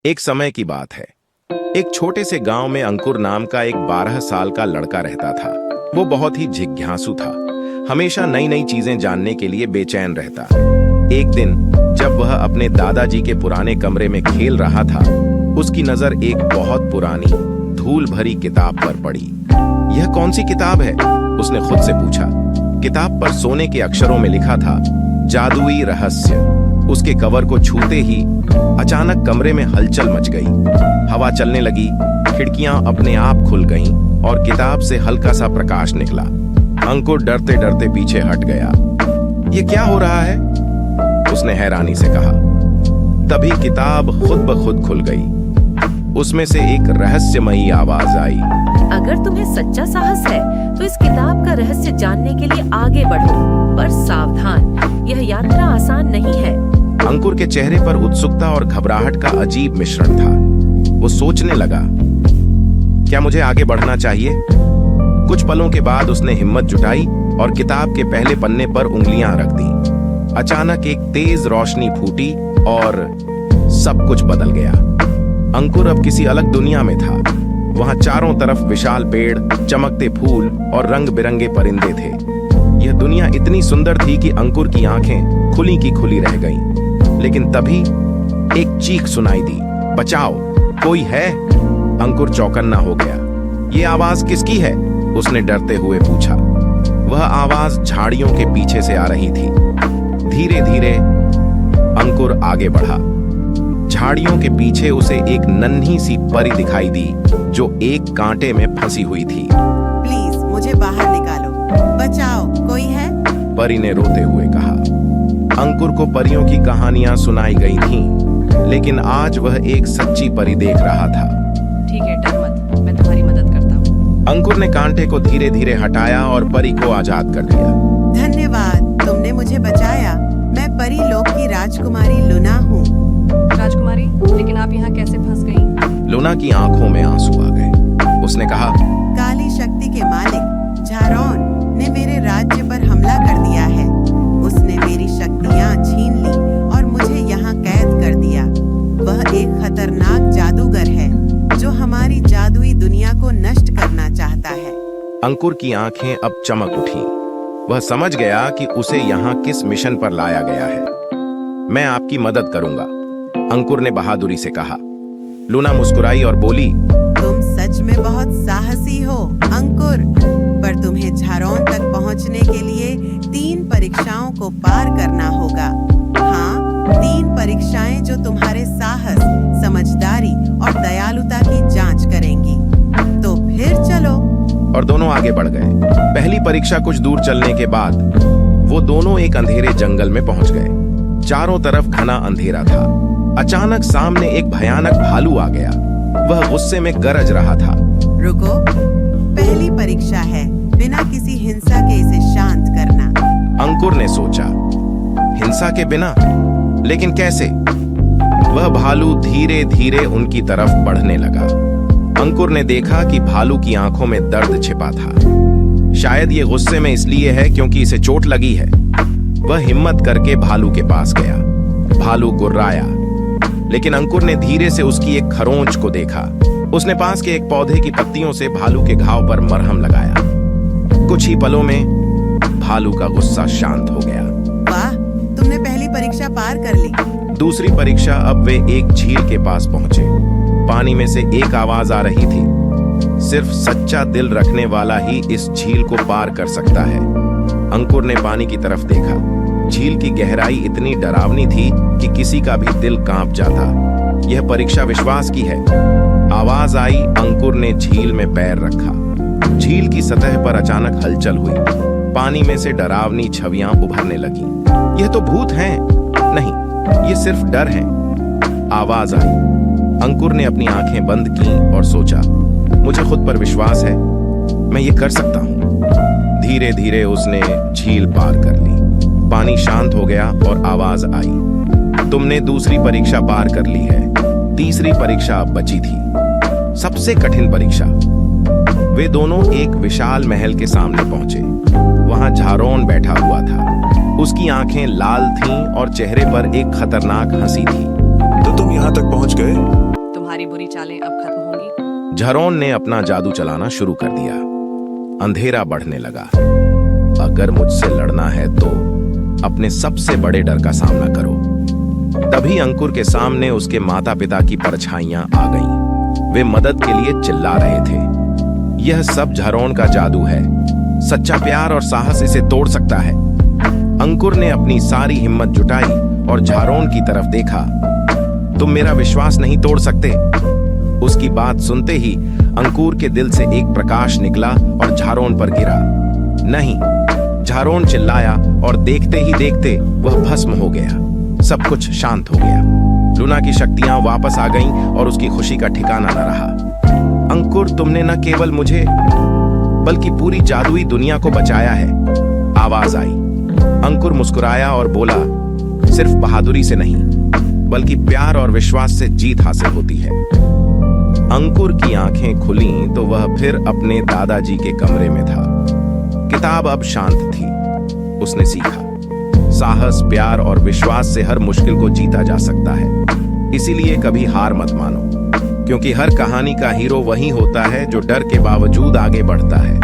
एक समय की बात है। एक छोटे से गांव में अंकुर नाम का एक 12 साल का लड़का रहता था। वो बहुत ही जिज्ञासु था, हमेशा नई नई चीजें जानने के लिए बेचैन रहता। एक दिन जब वह अपने दादाजी के पुराने कमरे में खेल रहा था, उसकी नजर एक बहुत पुरानी धूल भरी किताब पर पड़ी। यह कौन सी किताब है? उसने खुद से पूछा। किताब पर सोने के अक्षरों में लिखा था, जादुई रहस्य। उसके कवर को छूते ही अचानक कमरे में हलचल मच गई। हवा चलने लगी, खिड़कियां अपने आप खुल गईं और किताब से हल्का सा प्रकाश निकला। अंकुर डरते डरते पीछे हट गया। ये क्या हो रहा है? उसने हैरानी से कहा। तभी किताब खुद ब खुद खुल गई। उसमें से एक रहस्यमयी आवाज आई। अगर तुम्हें सच्चा साहस है तो इस किताब का रहस्य जानने के लिए आगे बढ़ो, पर सावधान, यह यात्रा आसान नहीं है। अंकुर के चेहरे पर उत्सुकता और घबराहट का अजीब मिश्रण था। वो सोचने लगा, क्या मुझे आगे बढ़ना चाहिए? कुछ पलों के बाद उसने हिम्मत जुटाई और किताब के पहले पन्ने पर उंगलियां रख दी। अचानक एक तेज रोशनी फूटी और सब कुछ बदल गया। अंकुर अब किसी अलग दुनिया में था। वहां चारों तरफ विशाल पेड़, चमकते फूल और रंग बिरंगे परिंदे थे। यह दुनिया इतनी सुंदर थी कि अंकुर की आंखें खुली की खुली रह गईं। लेकिन तभी एक चीख सुनाई दी, बचाओ, कोई है? अंकुर चौकन्ना हो गया। ये आवाज किसकी है? उसने डरते हुए पूछा। वह आवाज झाड़ियों के पीछे से आ रही थी। धीरे धीरे अंकुर आगे बढ़ा। झाड़ियों के पीछे उसे एक नन्ही सी परी दिखाई दी जो एक कांटे में फंसी हुई थी। प्लीज मुझे बाहर निकालो, बचाओ, कोई है? परी ने रोते हुए कहा। अंकुर को परियों की कहानियां सुनाई गई थीं, लेकिन आज वह एक सच्ची परी देख रहा था। ठीक है, डर मत, मैं तुम्हारी मदद करता हूँ। अंकुर ने कांटे को धीरे धीरे हटाया और परी को आजाद कर दिया। धन्यवाद, तुमने मुझे बचाया। मैं परी लोक की राजकुमारी लुना हूँ। राजकुमारी, लेकिन आप यहाँ कैसे फंस गई? लुना की आंखों में आंसू आ गए। उसने कहा, काली शक्ति के मालिक झारोन ने मेरे राज्य पर हमला कर दिया है। उसने मेरी शक्तियाँ छीन ली और मुझे यहाँ कैद कर दिया। वह एक खतरनाक जादूगर है जो हमारी जादुई दुनिया को नष्ट करना चाहता है। अंकुर की आंखें अब चमक उठी। वह समझ गया कि उसे यहाँ किस मिशन पर लाया गया है। मैं आपकी मदद करूंगा, अंकुर ने बहादुरी से कहा। लुना मुस्कुराई और बोली, तुम सच में बहुत साहसी हो अंकुर, पर तुम्हें झारोन तक पहुंचने के लिए 3 परीक्षाओं को पार करना होगा। हाँ, 3 परीक्षाएं जो तुम्हारे साहस, समझदारी और दयालुता की जांच करेंगी। तो फिर चलो। और दोनों आगे बढ़ गए। पहली परीक्षा कुछ दूर चलने के बाद वो दोनों एक अंधेरे जंगल में पहुंच गए। चारों तरफ घना अंधेरा था। अचानक सामने एक भयानक भालू आ गया। वह गुस्से में गरज रहा था। रुको, पहली परीक्षा है, बिना किसी हिंसा के इसे शांत करना। अंकुर ने सोचा, हिंसा के बिना? लेकिन कैसे? वह भालू धीरे धीरे उनकी तरफ बढ़ने लगा। अंकुर ने देखा कि भालू की आंखों में दर्द छिपा था। शायद ये गुस्से में इसलिए है क्योंकि इसे चोट लगी है। वह हिम्मत करके भालू के पास गया। भालू गुर्राया, लेकिन अंकुर ने धीरे से उसकी एक खरोंच को देखा। उसने पास के एक पौधे की पत्तियों से भालू के घाव पर मरहम लगाया। कुछ ही पलों में भालू का गुस्सा शांत हो गया। वाह, तुमने पहली परीक्षा पार कर ली। दूसरी परीक्षा, अब वे एक झील के पास पहुंचे। पानी में से एक आवाज आ रही थी, सिर्फ सच्चा दिल रखने वाला ही इस झील को पार कर सकता है। अंकुर ने पानी की तरफ देखा। झील की गहराई इतनी डरावनी थी कि किसी का भी दिल कांप जाता। यह परीक्षा विश्वास की है। आवाज आई, अंकुर ने झील में पैर रखा। झील की सतह पर अचानक हलचल हुई। पानी में से डरावनी छवियां उभरने लगीं। यह तो भूत हैं। नहीं, ये सिर्फ डर है। आवाज आई। अंकुर ने अपनी आंखें बंद की और सोचा, मुझे खुद पर विश्वास है, मैं ये कर सकता हूं। धीरे धीरे उसने झील पार कर ली। पानी शांत हो गया और आवाज आई, तुमने दूसरी परीक्षा पार कर ली है। तीसरी परीक्षा अब बची थी, सबसे कठिन परीक्षा। वे दोनों एक विशाल महल के सामने पहुंचे। वहां झारोन बैठा हुआ था। उसकी आंखें लाल थीं और चेहरे पर एक खतरनाक हंसी थी। तो तुम यहाँ तक पहुँच गए? बुरी चालें अब खत्म होंगी। झरोन ने अपना जादू चलाना शुरू कर दिया। अंधेरा बढ़ने लगा। अगर मुझसे लड़ना है तो अपने सबसे बड़े डर का सामना करो। तभी अंकुर के सामने उसके माता पिता की परछाइयां आ गईं। वे मदद के लिए चिल्ला रहे थे। यह सब झरोन का जादू है। सच्चा प्यार और साहस इसे तोड़ सकता है। अंकुर ने अपनी सारी हिम्मत जुटाई और झारोन की तरफ देखा। तुम मेरा विश्वास नहीं तोड़ सकते। उसकी बात सुनते ही अंकुर के दिल से एक प्रकाश निकला और झारोन पर गिरा। नहीं, झारोन चिल्लाया और देखते ही देखते वह भस्म हो गया। सब कुछ शांत हो गया। लूना की शक्तियां वापस आ गईं और उसकी खुशी का ठिकाना न रहा। अंकुर, तुमने न केवल मुझे बल्कि पूरी जादुई दुनिया को बचाया है। आवाज आई। अंकुर मुस्कुराया और बोला, सिर्फ बहादुरी से नहीं बल्कि प्यार और विश्वास से जीत हासिल होती है। अंकुर की आंखें खुलीं तो वह फिर अपने दादाजी के कमरे में था। किताब अब शांत थी। उसने सीखा, साहस, प्यार और विश्वास से हर मुश्किल को जीता जा सकता है। इसीलिए कभी हार मत मानो, क्योंकि हर कहानी का हीरो वही होता है जो डर के बावजूद आगे बढ़ता है।